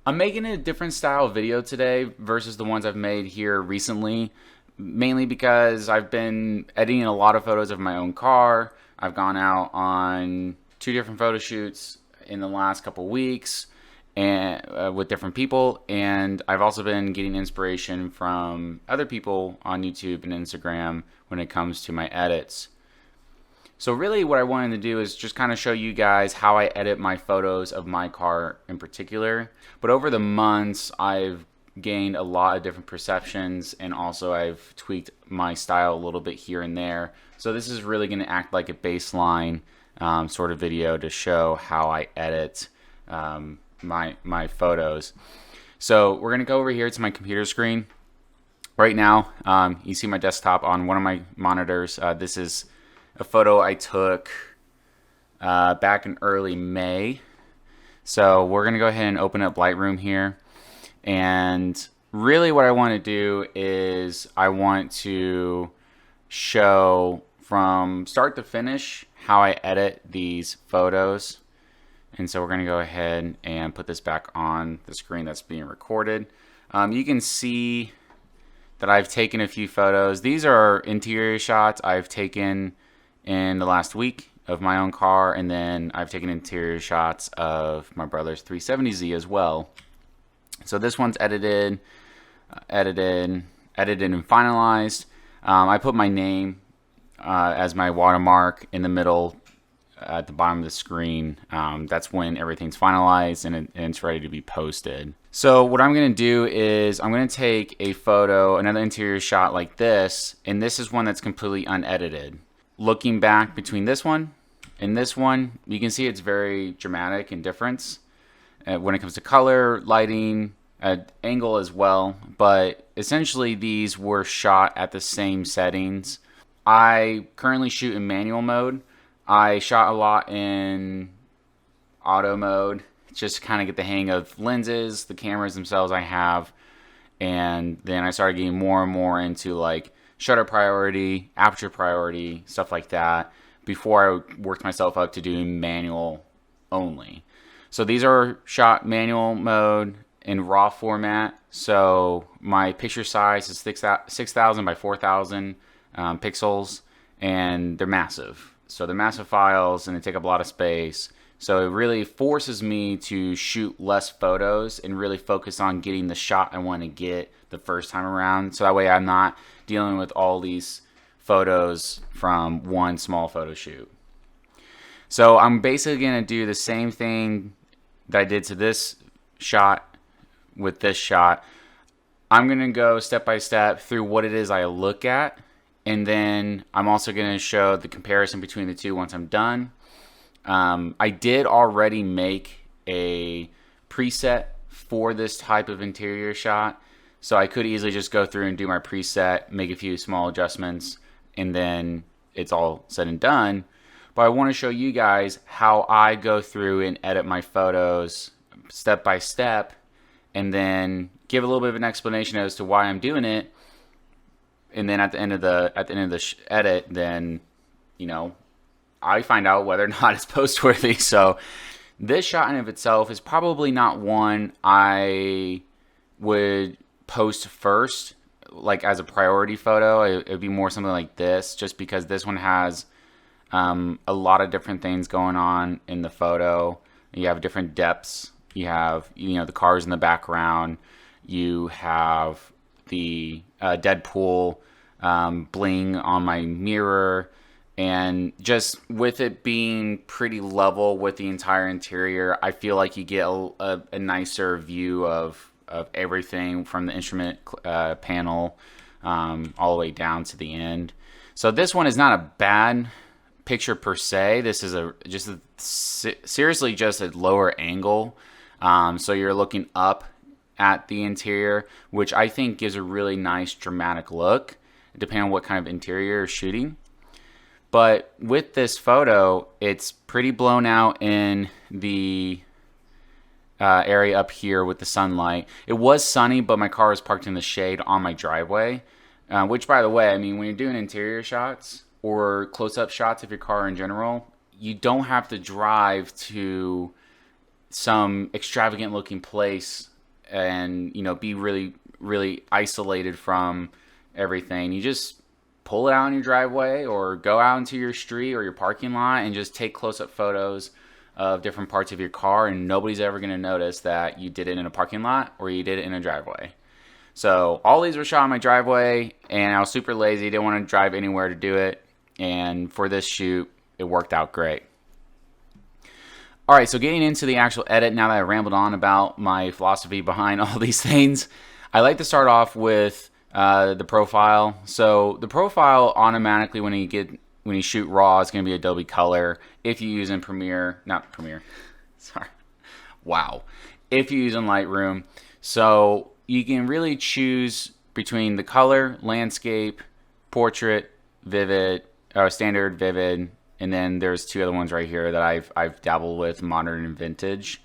I'm making a different style video today versus the ones I've made here recently, mainly because I've been editing a lot of photos of my own car. I've gone out on 2 different photo shoots in the last couple weeks and with different people, and I've also been getting inspiration from other people on YouTube and Instagram when it comes to my edits. So really what I wanted to do is just kind of show you guys how I edit my photos of my car in particular. But over the months, I've gained a lot of different perceptions, and also I've tweaked my style a little bit here and there. So this is really going to act like a baseline sort of video to show how I edit my photos. So we're going to go over here to my computer screen. Right now, you see my desktop on one of my monitors. This is a photo I took back in early May. So we're gonna go ahead and open up Lightroom here, and really what I want to do is I want to show from start to finish how I edit these photos. And so we're gonna go ahead and put this back on the screen that's being recorded. You can see that I've taken a few photos. These are interior shots I've taken in the last week of my own car, and then I've taken interior shots of my brother's 370Z as well. So this one's edited and finalized. I put my name as my watermark in the middle at the bottom of the screen. That's when everything's finalized and it's ready to be posted. So what I'm going to do is I'm going to take a photo, another interior shot like this, and this is one that's completely unedited. Looking back between this one and this one, you can see it's very dramatic in difference when it comes to color, lighting, angle as well. But essentially these were shot at the same settings. I currently shoot in manual mode. I shot a lot in auto mode just to kind of get the hang of lenses, the cameras themselves I have. And then I started getting more and more into like shutter priority, aperture priority, stuff like that before I worked myself up to doing manual only. So these are shot manual mode in RAW format. So my picture size is 6,000 by 4,000 pixels, and they're massive. So they're massive files and they take up a lot of space. So it really forces me to shoot less photos and really focus on getting the shot I want to get the first time around. So that way I'm not dealing with all these photos from one small photo shoot. So I'm basically going to do the same thing that I did to this shot with this shot. I'm going to go step by step through what it is I look at, and then I'm also going to show the comparison between the two once I'm done. I did already make a preset for this type of interior shot, so I could easily just go through and do my preset, make a few small adjustments, and then it's all said and done. But I want to show you guys how I go through and edit my photos step by step, and then give a little bit of an explanation as to why I'm doing it. And then at the end of the edit, then I find out whether or not it's post-worthy. So this shot in of itself is probably not one I would post first, like as a priority photo. It would be more something like this, just because this one has a lot of different things going on in the photo. You have different depths. You have the cars in the background. You have the Deadpool bling on my mirror. And just with it being pretty level with the entire interior, I feel like you get a nicer view of everything from the instrument panel all the way down to the end. So this one is not a bad picture per se. This is seriously just a lower angle. So you're looking up at the interior, which I think gives a really nice dramatic look, depending on what kind of interior you're shooting. But with this photo, it's pretty blown out in the area up here with the sunlight. It was sunny, but my car was parked in the shade on my driveway, which, by the way, I mean, when you're doing interior shots or close-up shots of your car in general, you don't have to drive to some extravagant looking place and, you know, be really, really isolated from everything. You just pull it out in your driveway or go out into your street or your parking lot and just take close-up photos of different parts of your car, and nobody's ever going to notice that you did it in a parking lot or you did it in a driveway. So all these were shot in my driveway, and I was super lazy, didn't want to drive anywhere to do it, and for this shoot it worked out great. Alright, so getting into the actual edit, now that I rambled on about my philosophy behind all these things, I like to start off with the profile. So the profile automatically, when you shoot raw, is going to be Adobe Color. If you use in if you use in Lightroom. So you can really choose between the color, landscape, portrait, vivid, standard, vivid, and then there's two other ones right here that I've dabbled with, modern and vintage.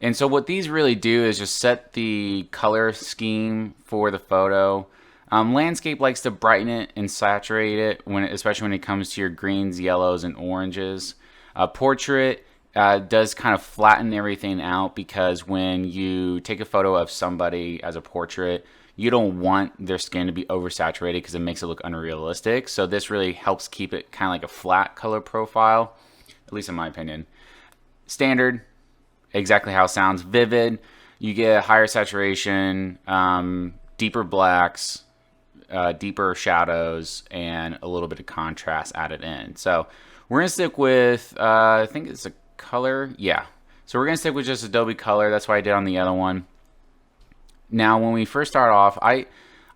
And so what these really do is just set the color scheme for the photo. Landscape likes to brighten it and saturate it, especially when it comes to your greens, yellows, and oranges. Portrait does kind of flatten everything out, because when you take a photo of somebody as a portrait, you don't want their skin to be oversaturated because it makes it look unrealistic. So this really helps keep it kind of like a flat color profile, at least in my opinion. Standard, exactly how it sounds. Vivid, you get higher saturation, deeper blacks, deeper shadows, and a little bit of contrast added in. So we're going to stick with, I think it's a color. Yeah. So we're going to stick with just Adobe Color. That's what I did on the other one. Now, when we first start off, I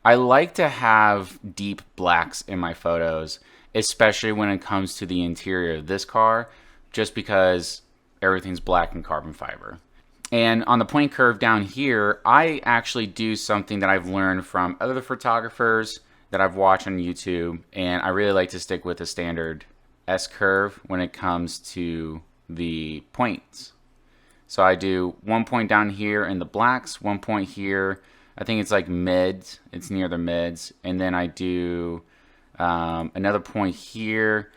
like to have deep blacks in my photos, especially when it comes to the interior of this car, just because everything's black and carbon fiber. And on the point curve down here, I actually do something that I've learned from other photographers that I've watched on YouTube, and I really like to stick with a standard S curve when it comes to the points. So I do 1 point down here in the blacks, 1 point here, I think it's like mids, it's near the mids, and then I do another point here,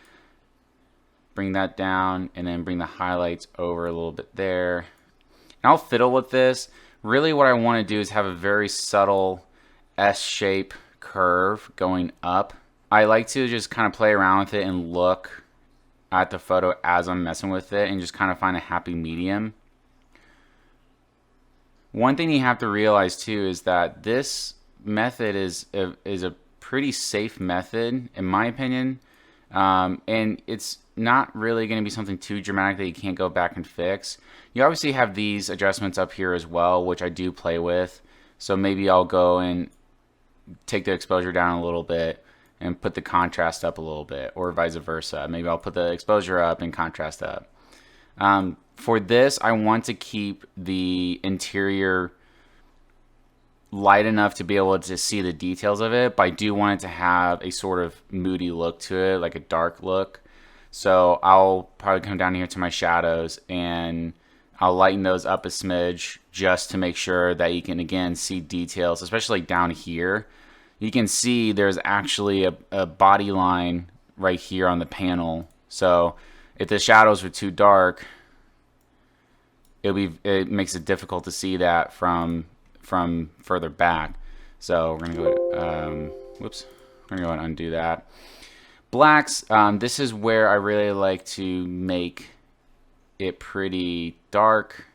bring that down, and then bring the highlights over a little bit there. And I'll fiddle with this. Really what I want to do is have a very subtle S-shape curve going up. I like to just kind of play around with it and look at the photo as I'm messing with it and just kind of find a happy medium. One thing you have to realize too is that this method is a pretty safe method, in my opinion, and it's not really going to be something too dramatic that you can't go back and fix. You obviously have these adjustments up here as well, which I do play with. So maybe I'll go and take the exposure down a little bit and put the contrast up a little bit, or vice versa. Maybe I'll put the exposure up and contrast up. For this, I want to keep the interior light enough to be able to see the details of it, but I do want it to have a sort of moody look to it, like a dark look. So I'll probably come down here to my shadows and I'll lighten those up a smidge just to make sure that you can, again, see details, especially down here. You can see there's actually a body line right here on the panel. So if the shadows are too dark, it makes it difficult to see that from further back. So we're gonna go we're gonna go and undo that. Blacks, this is where I really like to make it pretty dark.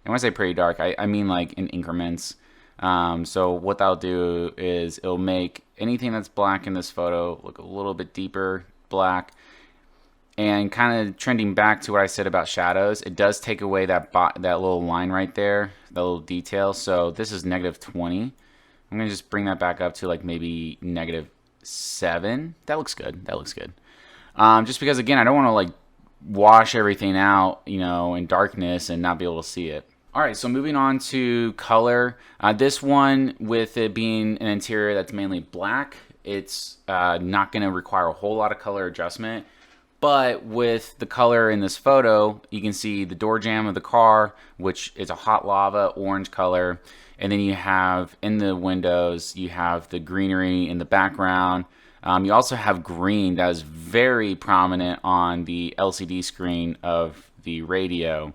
And when I say pretty dark, I mean like in increments. So what that'll do is it'll make anything that's black in this photo look a little bit deeper black. And kind of trending back to what I said about shadows, it does take away that little line right there, that little detail. So this is -20. I'm going to just bring that back up to like maybe -7. That looks good. That looks good. Just because, again, I don't want to like wash everything out, you know, in darkness and not be able to see it. All right, so moving on to color. This one, with it being an interior that's mainly black, it's not going to require a whole lot of color adjustment. But with the color in this photo, you can see the door jamb of the car, which is a hot lava orange color. And then you have in the windows, you have the greenery in the background. You also have green that is very prominent on the LCD screen of the radio.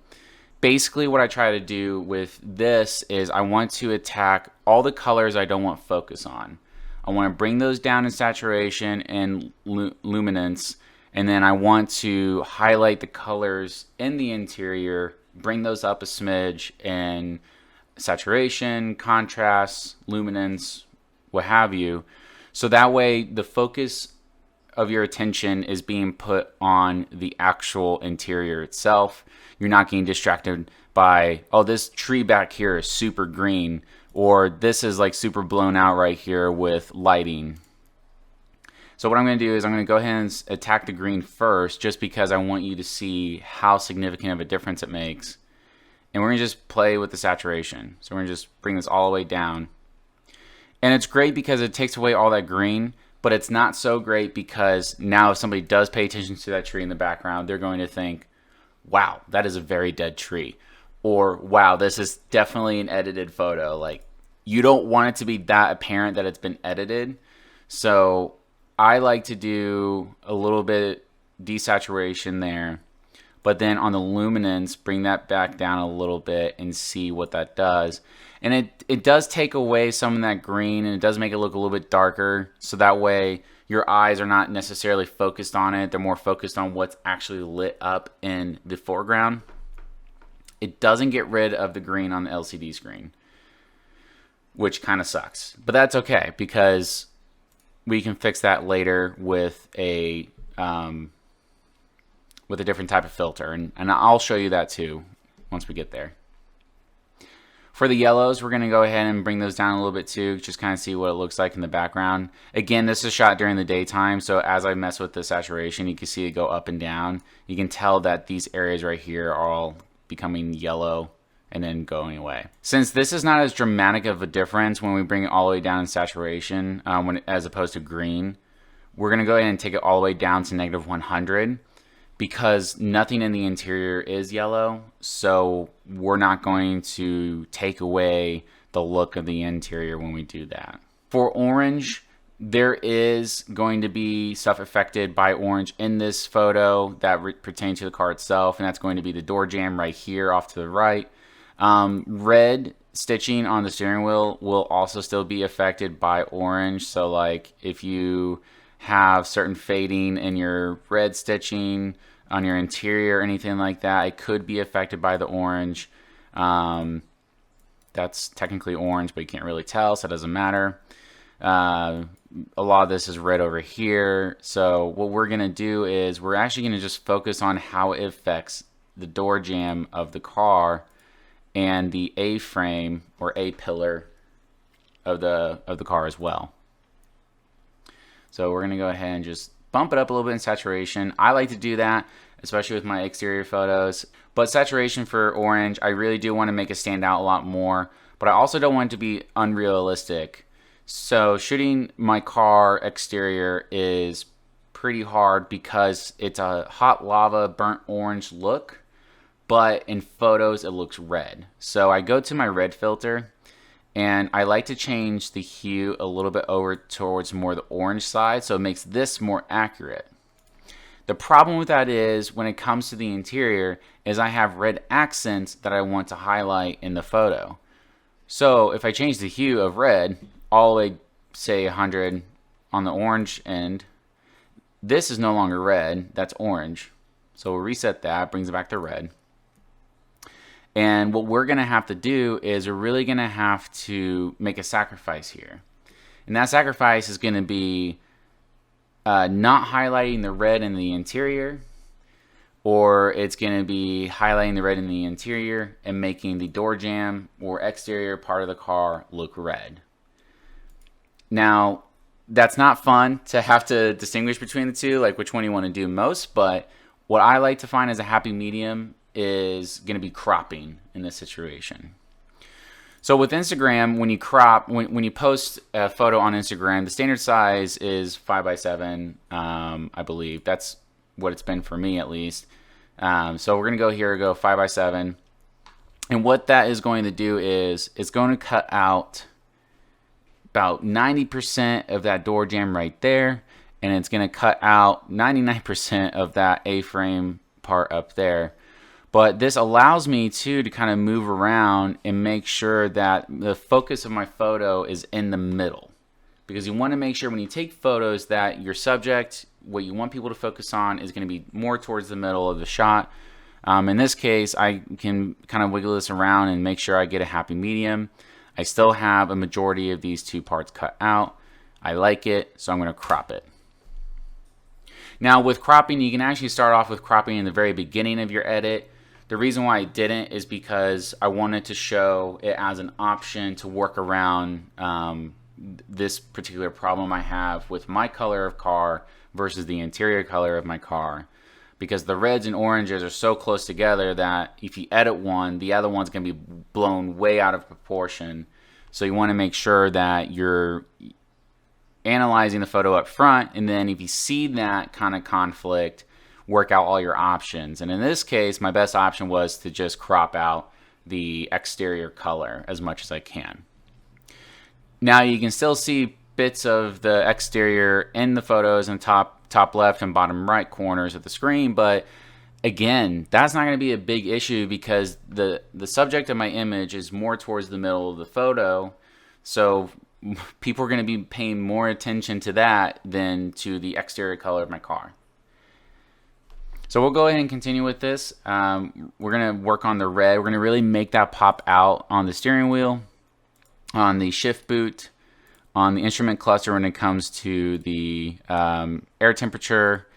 basically what I try to do with this is I want to attack all the colors I don't want focus on. I want to bring those down in saturation and luminance, and then I want to highlight the colors in the interior, bring those up a smidge in saturation, contrast, luminance, what have you. So that way the focus of your attention is being put on the actual interior itself. You're not getting distracted by, oh, this tree back here is super green, or this is like super blown out right here with lighting. So what I'm going to do is I'm going to go ahead and attack the green first, just because I want you to see how significant of a difference it makes. And we're going to just play with the saturation. So we're going to just bring this all the way down. And it's great because it takes away all that green, but it's not so great because now if somebody does pay attention to that tree in the background, they're going to think, wow, that is a very dead tree. Or, wow, this is definitely an edited photo. Like, you don't want it to be that apparent that it's been edited. So I like to do a little bit desaturation there. But then on the luminance, bring that back down a little bit and see what that does. And it does take away some of that green, and it does make it look a little bit darker. So that way your eyes are not necessarily focused on it. They're more focused on what's actually lit up in the foreground. It doesn't get rid of the green on the LCD screen, which kind of sucks. But that's okay, because we can fix that later with a different type of filter. And I'll show you that too once we get there. For the yellows, we're going to go ahead and bring those down a little bit too, just kind of see what it looks like in the background. Again, this is shot during the daytime, so as I mess with the saturation, you can see it go up and down. You can tell that these areas right here are all becoming yellow and then going away. Since this is not as dramatic of a difference when we bring it all the way down in saturation, as opposed to green, we're going to go ahead and take it all the way down to -100. Because nothing in the interior is yellow, so we're not going to take away the look of the interior when we do that. For orange, there is going to be stuff affected by orange in this photo that pertains to the car itself, and that's going to be the door jamb right here off to the right. Red stitching on the steering wheel will also still be affected by orange, so like if you have certain fading in your red stitching on your interior or anything like that, it could be affected by the orange. That's technically orange, but you can't really tell, so it doesn't matter. A lot of this is red over here, so what we're going to do is we're actually going to just focus on how it affects the door jamb of the car and the A-frame or A-pillar of the car as well. So we're going to go ahead and just bump it up a little bit in saturation. I like to do that, especially with my exterior photos. But saturation for orange, I really do want to make it stand out a lot more. But I also don't want it to be unrealistic. So shooting my car exterior is pretty hard because it's a hot lava burnt orange look. But in photos, it looks red. So I go to my red filter, and I like to change the hue a little bit over towards more the orange side, so it makes this more accurate. The problem with that is when it comes to the interior is I have red accents that I want to highlight in the photo. So if I change the hue of red all the way, say 100 on the orange end, this is no longer red, that's orange. So we'll reset that, brings it back to red. And what we're going to have to do is we're really going to have to make a sacrifice here. And that sacrifice is going to be not highlighting the red in the interior, or it's going to be highlighting the red in the interior and making the door jamb or exterior part of the car look red. Now, that's not fun to have to distinguish between the two, like which one you want to do most, but what I like to find as a happy medium is going to be cropping in this situation. So with Instagram, when you crop, when you post a photo on Instagram, the standard size is 5:7, I believe. That's what it's been for me at least. So we're going to go here, go 5:7. And what that is going to do is it's going to cut out about 90% of that door jamb right there. And it's going to cut out 99% of that A-frame part up there. But this allows me too to kind of move around and make sure that the focus of my photo is in the middle. Because you want to make sure when you take photos that your subject, what you want people to focus on, is going to be more towards the middle of the shot. In this case, I can kind of wiggle this around and make sure I get a happy medium. I still have a majority of these two parts cut out. I like it, so I'm going to crop it. Now with cropping, you can actually start off with cropping in the very beginning of your edit. The reason why I didn't is because I wanted to show it as an option to work around this particular problem I have with my color of car versus the interior color of my car. Because the reds and oranges are so close together that if you edit one, the other one's going to be blown way out of proportion. So you want to make sure that you're analyzing the photo up front, and then if you see that kind of conflict, work out all your options. And in this case, my best option was to just crop out the exterior color as much as I can. Now you can still see bits of the exterior in the photos in top left and bottom right corners of the screen, but again, that's not going to be a big issue because the subject of my image is more towards the middle of the photo, so people are going to be paying more attention to that than to the exterior color of my car. So we'll go ahead and continue with this. We're going to work on the red. We're going to really make that pop out on the steering wheel, on the shift boot, on the instrument cluster when it comes to the air temperature,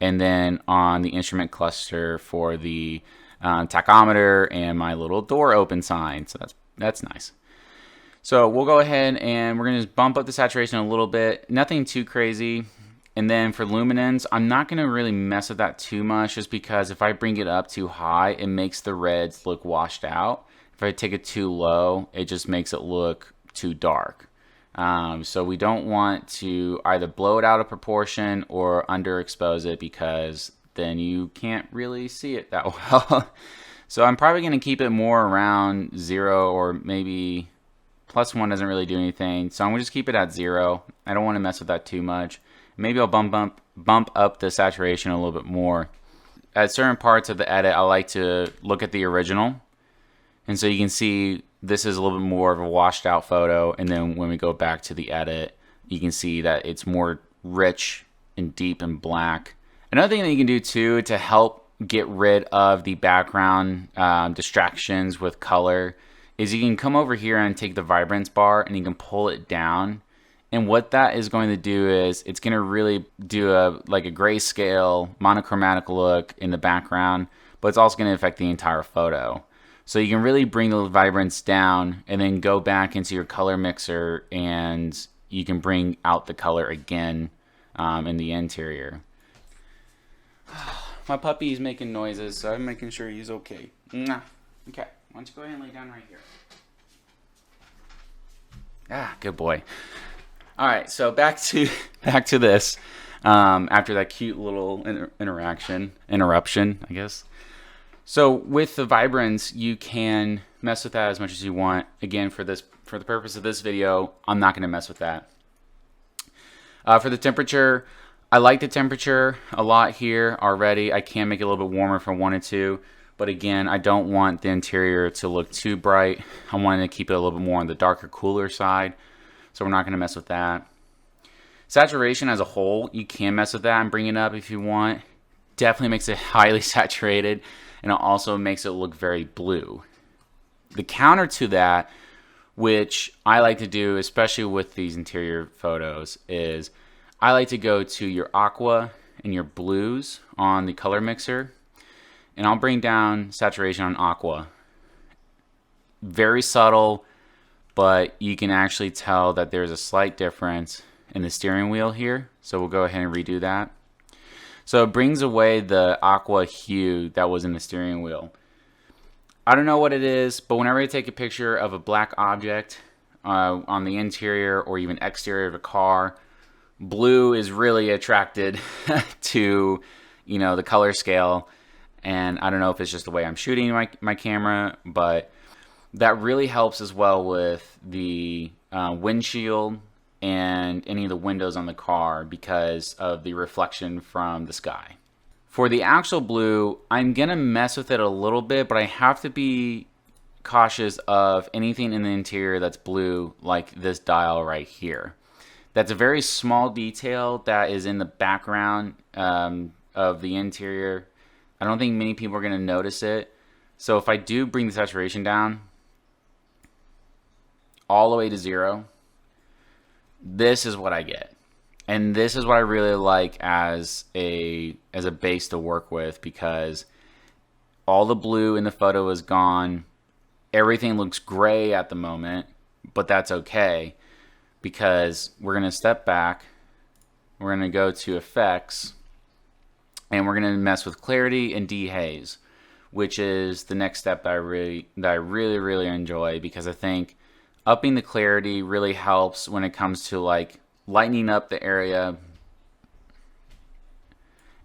and then on the instrument cluster for the tachometer and my little door open sign. So that's nice. So we'll go ahead and we're going to just bump up the saturation a little bit. Nothing too crazy. And then for luminance, I'm not going to really mess with that too much, just because if I bring it up too high, it makes the reds look washed out. If I take it too low, it just makes it look too dark. So we don't want to either blow it out of proportion or underexpose it, because then you can't really see it that well. So I'm probably going to keep it more around 0, or maybe +1 doesn't really do anything. So I'm going to just keep it at 0. I don't want to mess with that too much. Maybe I'll bump up the saturation a little bit more. At certain parts of the edit, I like to look at the original. And so you can see this is a little bit more of a washed out photo. And then when we go back to the edit, you can see that it's more rich and deep and black. Another thing that you can do too to help get rid of the background distractions with color is you can come over here and take the vibrance bar and you can pull it down. And what that is going to do is it's going to really do like a grayscale monochromatic look in the background, but it's also going to affect the entire photo. So you can really bring the vibrance down and then go back into your color mixer and you can bring out the color again in the interior. My puppy's making noises, so I'm making sure he's okay. Okay, why don't you go ahead and lay down right here. Ah, good boy. All right, so back to this. After that cute little interruption, I guess. So with the vibrance, you can mess with that as much as you want. Again, for the purpose of this video, I'm not going to mess with that. For the temperature, I like the temperature a lot here already. I can make it a little bit warmer if I wanted to, but again, I don't want the interior to look too bright. I wanted to keep it a little bit more on the darker, cooler side. So we're not going to mess with that. Saturation as a whole, you can mess with that and bring it up if you want. Definitely makes it highly saturated, and it also makes it look very blue. The counter to that, which I like to do, especially with these interior photos, is I like to go to your aqua and your blues on the color mixer, and I'll bring down saturation on aqua. Very subtle, but you can actually tell that there's a slight difference in the steering wheel here. So we'll go ahead and redo that. So it brings away the aqua hue that was in the steering wheel. I don't know what it is, but whenever I take a picture of a black object on the interior or even exterior of a car, blue is really attracted to, the color scale. And I don't know if it's just the way I'm shooting my camera, but that really helps as well with the windshield and any of the windows on the car because of the reflection from the sky. For the actual blue, I'm going to mess with it a little bit, but I have to be cautious of anything in the interior that's blue, like this dial right here. That's a very small detail that is in the background of the interior. I don't think many people are going to notice it. So if I do bring the saturation down all the way to 0, this is what I get. And this is what I really like as a base to work with, because all the blue in the photo is gone. Everything looks gray at the moment, but that's okay, because we're going to step back. We're going to go to effects, and we're going to mess with clarity and D Haze, which is the next step that I really enjoy, because I think upping the clarity really helps when it comes to like lightening up the area,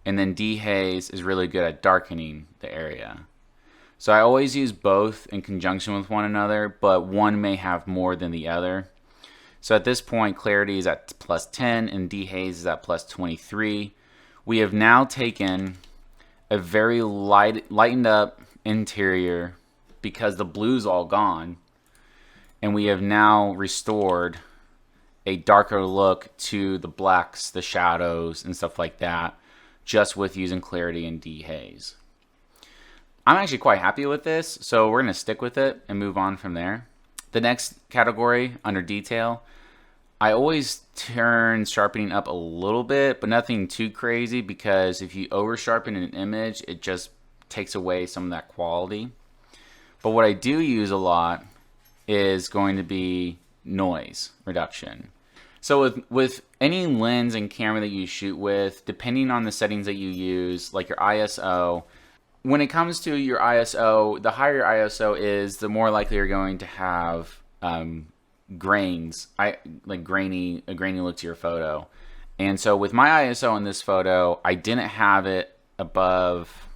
and then D Haze is really good at darkening the area. So I always use both in conjunction with one another, but one may have more than the other. So at this point, clarity is at +10 and D Haze is at +23. We have now taken a very lightened up interior because the blue's all gone, and we have now restored a darker look to the blacks, the shadows, and stuff like that, just with using clarity and D Haze. I'm actually quite happy with this, so we're going to stick with it and move on from there. The next category, under detail, I always turn sharpening up a little bit, but nothing too crazy, because if you over sharpen an image, it just takes away some of that quality. But what I do use a lot is going to be noise reduction. So with any lens and camera that you shoot with, depending on the settings that you use, like your ISO, when it comes to your ISO, the higher your ISO is, the more likely you're going to have grains, a grainy look to your photo. And so with my ISO in this photo, I didn't have it above,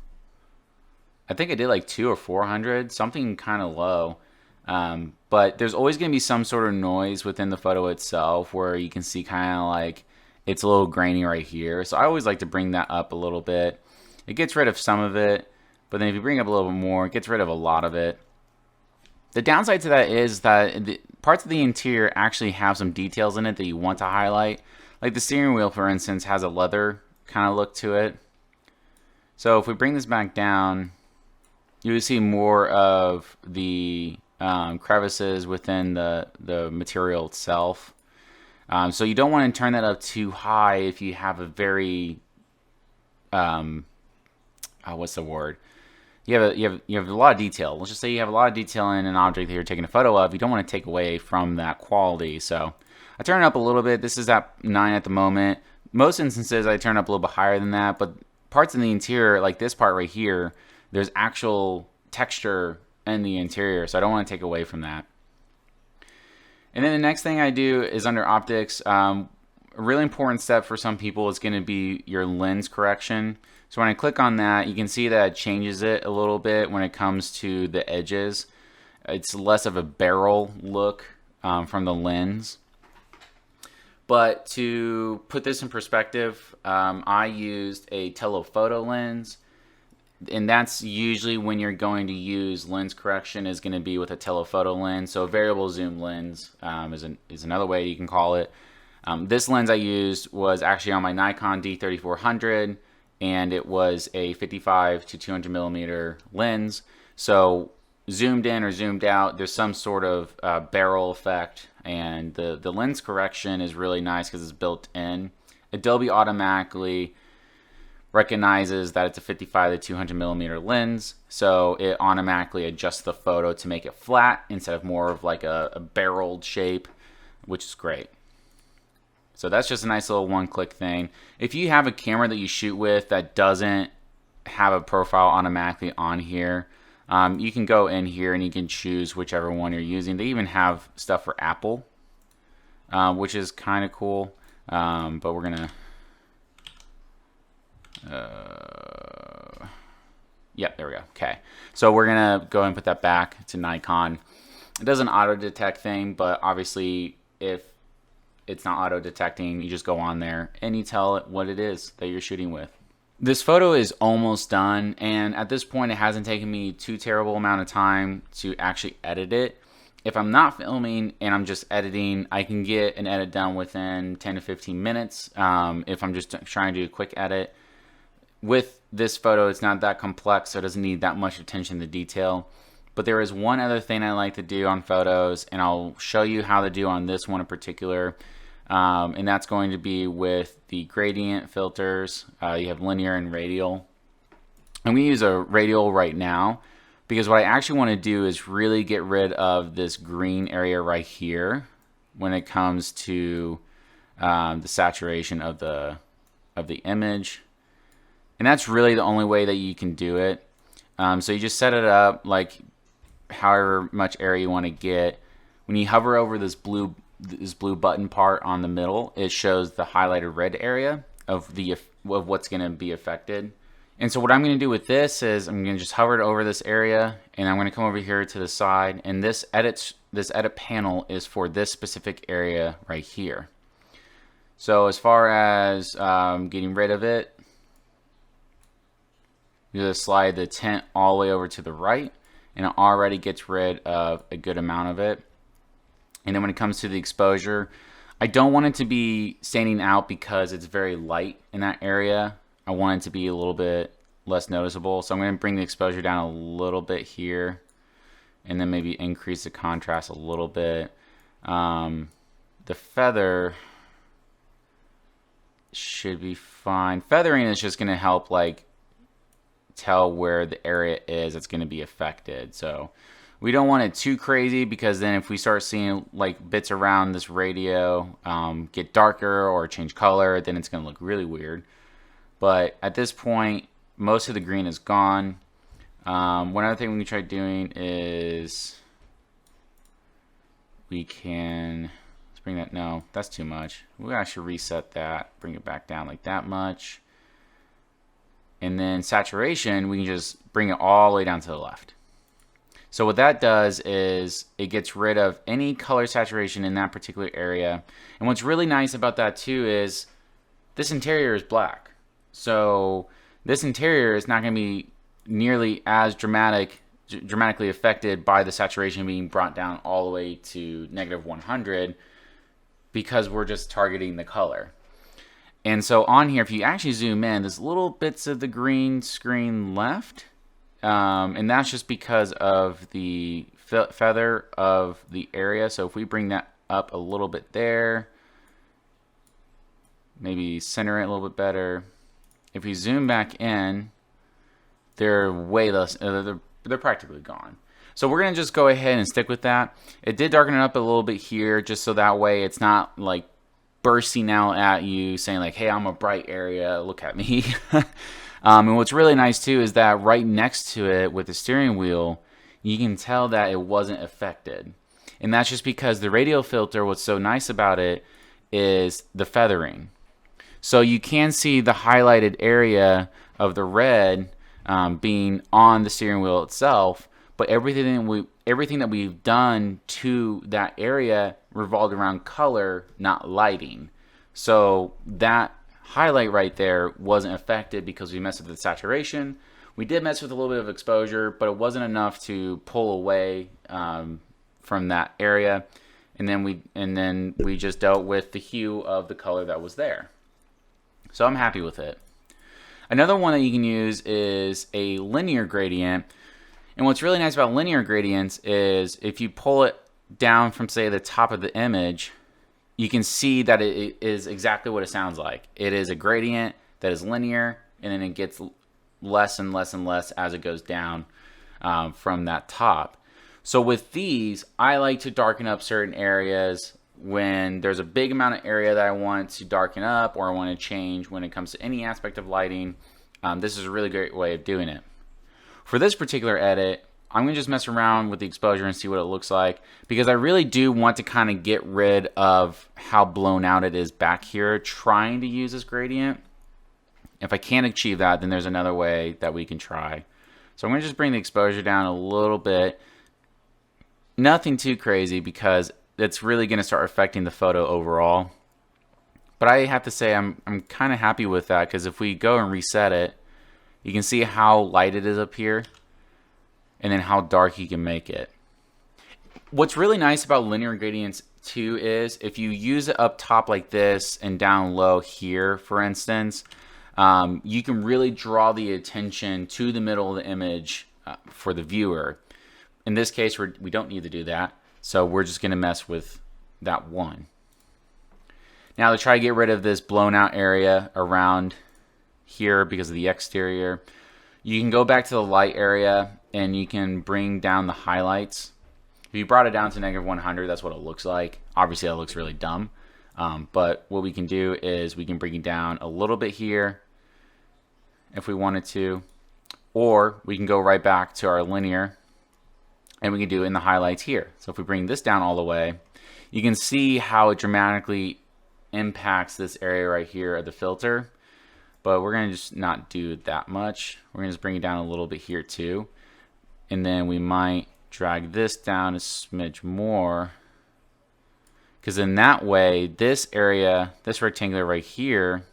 I think I did like 200 or 400, something kind of low. But there's always going to be some sort of noise within the photo itself where you can see kind of like it's a little grainy right here. So I always like to bring that up a little bit. It gets rid of some of it, but then if you bring it up a little bit more, it gets rid of a lot of it. The downside to that is that the parts of the interior actually have some details in it that you want to highlight. Like the steering wheel, for instance, has a leather kind of look to it. So if we bring this back down, you will see more of the crevices within the material itself. So you don't want to turn that up too high if you have a very what's the word? You have a lot of detail. Let's just say you have a lot of detail in an object that you're taking a photo of. You don't want to take away from that quality. So I turn it up a little bit. This is at 9 at the moment. Most instances I turn up a little bit higher than that, but parts in the interior, like this part right here, there's actual texture in the interior, so I don't want to take away from that. And then the next thing I do is under optics. A really important step for some people is going to be your lens correction. So when I click on that, you can see that it changes it a little bit when it comes to the edges. It's less of a barrel look from the lens. But to put this in perspective, I used a telephoto lens, and that's usually when you're going to use lens correction is going to be with a telephoto lens. So a variable zoom lens is another way you can call it. This lens I used was actually on my Nikon D3400, and it was a 55 to 200 millimeter lens. So zoomed in or zoomed out, there's some sort of barrel effect, and the lens correction is really nice because it's built in. Adobe automatically recognizes that it's a 55 to 200 millimeter lens, so it automatically adjusts the photo to make it flat instead of more of like a barreled shape, which is great. So that's just a nice little one-click thing. If you have a camera that you shoot with that doesn't have a profile automatically on here, you can go in here and you can choose whichever one you're using. They even have stuff for Apple, which is kind of cool, but we're gonna yeah, there we go. Okay, so we're gonna go and put that back to Nikon. It does an auto detect thing, but obviously if it's not auto detecting, you just go on there and you tell it what it is that you're shooting with. This photo is almost done, and at this point it hasn't taken me too terrible amount of time to actually edit it. If I'm not filming and I'm just editing, I can get an edit done within 10 to 15 minutes if I'm just trying to do a quick edit. With this photo, it's not that complex, so it doesn't need that much attention to detail. But there is one other thing I like to do on photos, and I'll show you how to do on this one in particular. And that's going to be with the gradient filters. You have linear and radial. I'm going to use a radial right now because what I actually want to do is really get rid of this green area right here when it comes to the saturation of the image. And that's really the only way that you can do it. So you just set it up like however much area you want to get. When you hover over this blue button part on the middle, it shows the highlighted red area of what's going to be affected. And so what I'm going to do with this is I'm going to just hover it over this area, and I'm going to come over here to the side, and this edit panel is for this specific area right here. So as far as getting rid of it, you just slide the tint all the way over to the right, and it already gets rid of a good amount of it. And then when it comes to the exposure, I don't want it to be standing out because it's very light in that area. I want it to be a little bit less noticeable. So I'm going to bring the exposure down a little bit here, and then maybe increase the contrast a little bit. The feather should be fine. Feathering is just going to help like tell where the area is that's going to be affected. So we don't want it too crazy, because then if we start seeing like bits around this radio get darker or change color, then it's going to look really weird. But at this point, most of the green is gone. One other thing we can try doing is we can, let's bring that, no, that's too much. We actually reset that, bring it back down like that much. And then saturation, we can just bring it all the way down to the left. So what that does is it gets rid of any color saturation in that particular area. And what's really nice about that too is this interior is black. So this interior is not going to be nearly as dramatically affected by the saturation being brought down all the way to -100, because we're just targeting the color. And so on here, if you actually zoom in, there's little bits of the green screen left. And that's just because of the feather of the area. So if we bring that up a little bit there, maybe center it a little bit better. If we zoom back in, they're way less, they're practically gone. So we're going to just go ahead and stick with that. It did darken it up a little bit here, just so that way it's not like bursting out at you saying like, hey, I'm a bright area, look at me. And what's really nice too is that right next to it with the steering wheel, you can tell that it wasn't affected. And that's just because the radial filter, what's so nice about it is the feathering. So you can see the highlighted area of the red being on the steering wheel itself, but everything that we've done to that area revolved around color, not lighting. So that highlight right there wasn't affected because we messed with the saturation. We did mess with a little bit of exposure, but it wasn't enough to pull away from that area. And then we just dealt with the hue of the color that was there. So I'm happy with it. Another one that you can use is a linear gradient. And what's really nice about linear gradients is if you pull it down from, say, the top of the image, you can see that it is exactly what it sounds like. It is a gradient that is linear, and then it gets less and less and less as it goes down from that top. So with these, I like to darken up certain areas when there's a big amount of area that I want to darken up or I want to change when it comes to any aspect of lighting. This is a really great way of doing it. For this particular edit, I'm going to just mess around with the exposure and see what it looks like, because I really do want to kind of get rid of how blown out it is back here trying to use this gradient. If I can't achieve that, then there's another way that we can try. So I'm going to just bring the exposure down a little bit. Nothing too crazy, because it's really going to start affecting the photo overall. But I have to say I'm kind of happy with that, because if we go and reset it, you can see how light it is up here and then how dark you can make it. What's really nice about linear gradients too is if you use it up top like this and down low here, for instance, you can really draw the attention to the middle of the image for the viewer. In this case, we don't need to do that, so we're just going to mess with that one. Now to try to get rid of this blown out area around here because of the exterior, you can go back to the light area and you can bring down the highlights. If you brought it down to -100, that's what it looks like. Obviously that looks really dumb, but what we can do is we can bring it down a little bit here if we wanted to, or we can go right back to our linear and we can do it in the highlights here. So if we bring this down all the way, you can see how it dramatically impacts this area right here of the filter. But we're going to just not do that much. We're going to just bring it down a little bit here too. And then we might drag this down a smidge more, because in that way this area, this rectangular right here,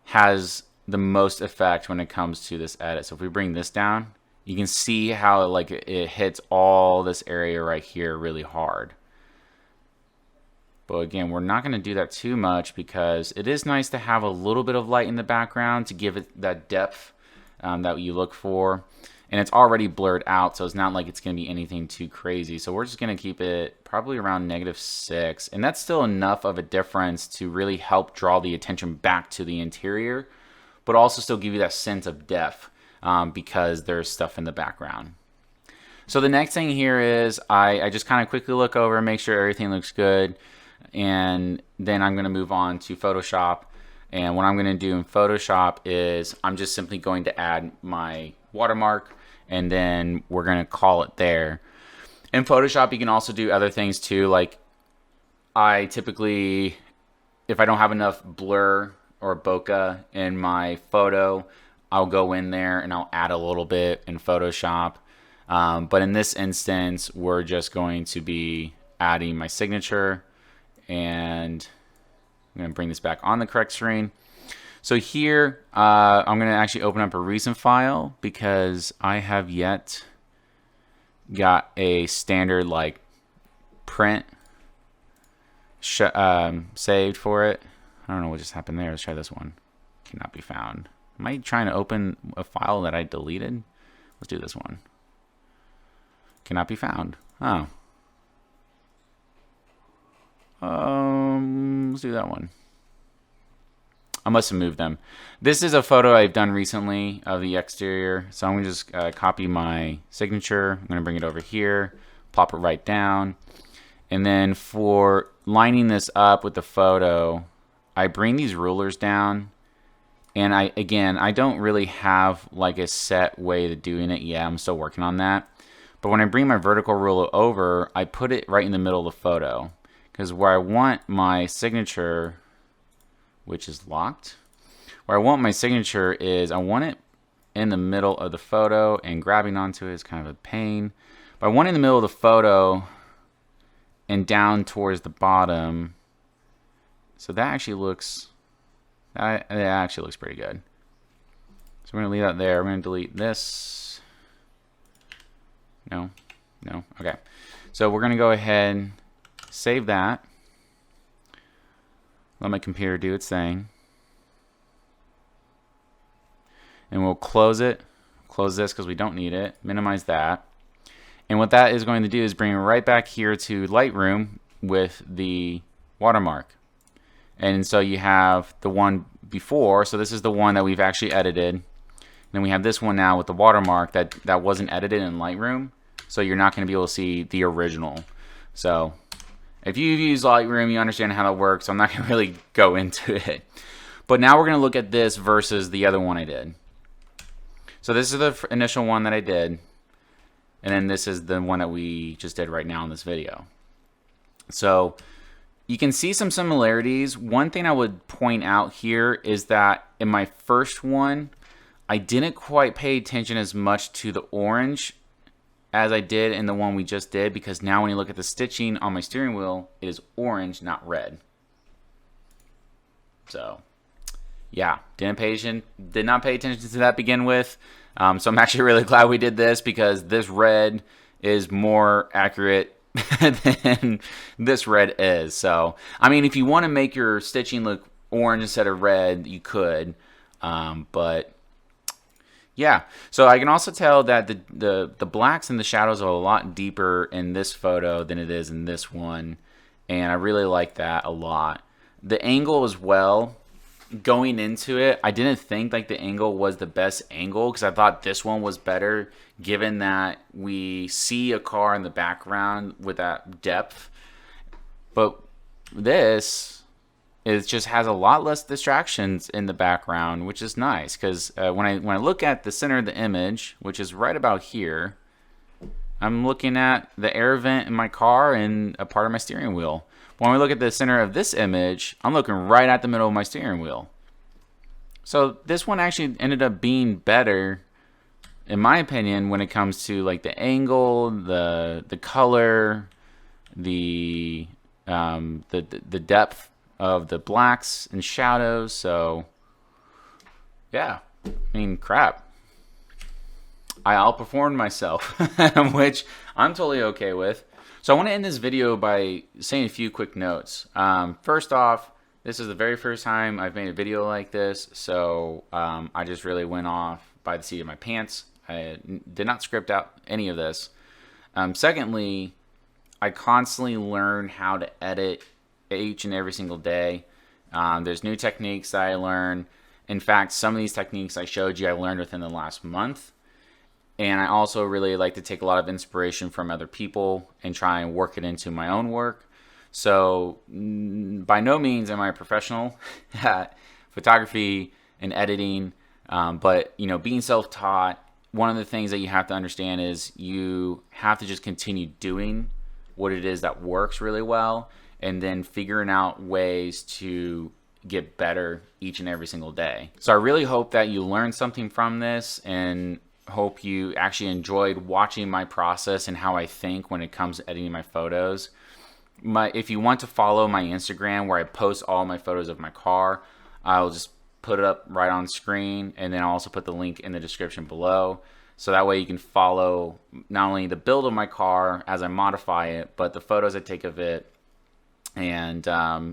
has the most effect when it comes to this edit. So if we bring this down, you can see how it hits all this area right here really hard. But again, we're not going to do that too much, because it is nice to have a little bit of light in the background to give it that depth that you look for. And it's already blurred out, so it's not like it's going to be anything too crazy. So we're just going to keep it probably around -6. And that's still enough of a difference to really help draw the attention back to the interior, but also still give you that sense of depth because there's stuff in the background. So the next thing here is I just kind of quickly look over and make sure everything looks good. And then I'm going to move on to Photoshop. And what I'm going to do in Photoshop is I'm just simply going to add my watermark, and then we're going to call it there. In Photoshop, you can also do other things too. Like I typically, if I don't have enough blur or bokeh in my photo, I'll go in there and I'll add a little bit in Photoshop. But in this instance, we're just going to be adding my signature, and I'm going to bring this back on the correct screen. So here, I'm going to actually open up a recent file, because I have yet got a standard like print saved for it. I don't know what just happened there. Let's try this one. Cannot be found. Am I trying to open a file that I deleted? Let's do this one. Cannot be found. Oh. Let's do that one. I must have moved them. This is a photo I've done recently of the exterior. So I'm going to just copy my signature. I'm going to bring it over here, plop it right down. And then for lining this up with the photo, I bring these rulers down. And I don't really have like a set way to doing it yet. I'm still working on that. But when I bring my vertical ruler over, I put it right in the middle of the photo. Because where I want my signature, which is locked, where I want my signature is I want it in the middle of the photo, and grabbing onto it is kind of a pain. But I want it in the middle of the photo and down towards the bottom. So that actually looks, that actually looks pretty good. So we're going to leave that there. We're going to delete this. No. Okay. So we're going to go ahead, save that. Let my computer do its thing. And we'll close it. Close this because we don't need it. Minimize that. And what that is going to do is bring it right back here to Lightroom with the watermark. And so you have the one before. So this is the one that we've actually edited. And then we have this one now with the watermark that wasn't edited in Lightroom. So you're not going to be able to see the original. So if you've used Lightroom, you understand how that works. So I'm not going to really go into it. But now we're going to look at this versus the other one I did. So this is the initial one that I did. And then this is the one that we just did right now in this video. So you can see some similarities. One thing I would point out here is that in my first one, I didn't quite pay attention as much to the orange as I did in the one we just did, because now when you look at the stitching on my steering wheel, it is orange, not red. So yeah, did not pay attention to that to begin with. So I'm actually really glad we did this, because this red is more accurate than this red is. So, I mean, if you want to make your stitching look orange instead of red, you could. But yeah, so I can also tell that the blacks and the shadows are a lot deeper in this photo than it is in this one. And I really like that a lot. The angle as well. Going into it, I didn't think like the angle was the best angle, because I thought this one was better, given that we see a car in the background with that depth. But this just has a lot less distractions in the background, which is nice, because when I look at the center of the image, which is right about here, I'm looking at the air vent in my car and a part of my steering wheel. When we look at the center of this image, I'm looking right at the middle of my steering wheel. So this one actually ended up being better, in my opinion, when it comes to like the angle, the color, the depth of the blacks and shadows. So yeah, I mean, crap. I outperformed myself, which I'm totally okay with. So I want to end this video by saying a few quick notes. First off, this is the very first time I've made a video like this, so I just really went off by the seat of my pants. I did not script out any of this. Secondly, I constantly learn how to edit each and every single day. There's new techniques that I learn. In fact, some of these techniques I showed you I learned within the last month. And I also really like to take a lot of inspiration from other people and try and work it into my own work. So by no means am I a professional at photography and editing, but you know, being self-taught, one of the things that you have to understand is you have to just continue doing what it is that works really well, and then figuring out ways to get better each and every single day. So I really hope that you learned something from this, and hope you actually enjoyed watching my process and how I think when it comes to editing my photos. If you want to follow my Instagram, where I post all my photos of my car, I'll just put it up right on screen, and then I'll also put the link in the description below. So that way you can follow not only the build of my car as I modify it, but the photos I take of it. And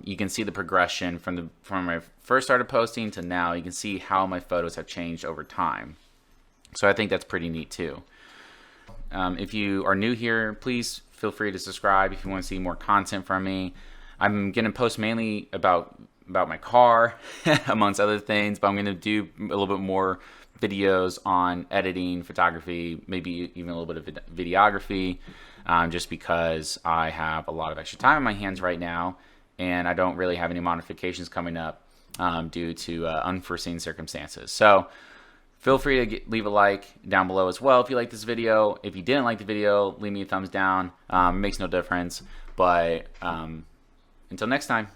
you can see the progression from when I first started posting to now. You can see how my photos have changed over time. So I think that's pretty neat too. If you are new here, please feel free to subscribe if you want to see more content from me. I'm going to post mainly about my car, amongst other things, but I'm going to do a little bit more videos on editing, photography, maybe even a little bit of videography, just because I have a lot of extra time on my hands right now, and I don't really have any modifications coming up due to unforeseen circumstances. So feel free to leave a like down below as well if you like this video. If you didn't like the video, leave me a thumbs down. It makes no difference. But until next time.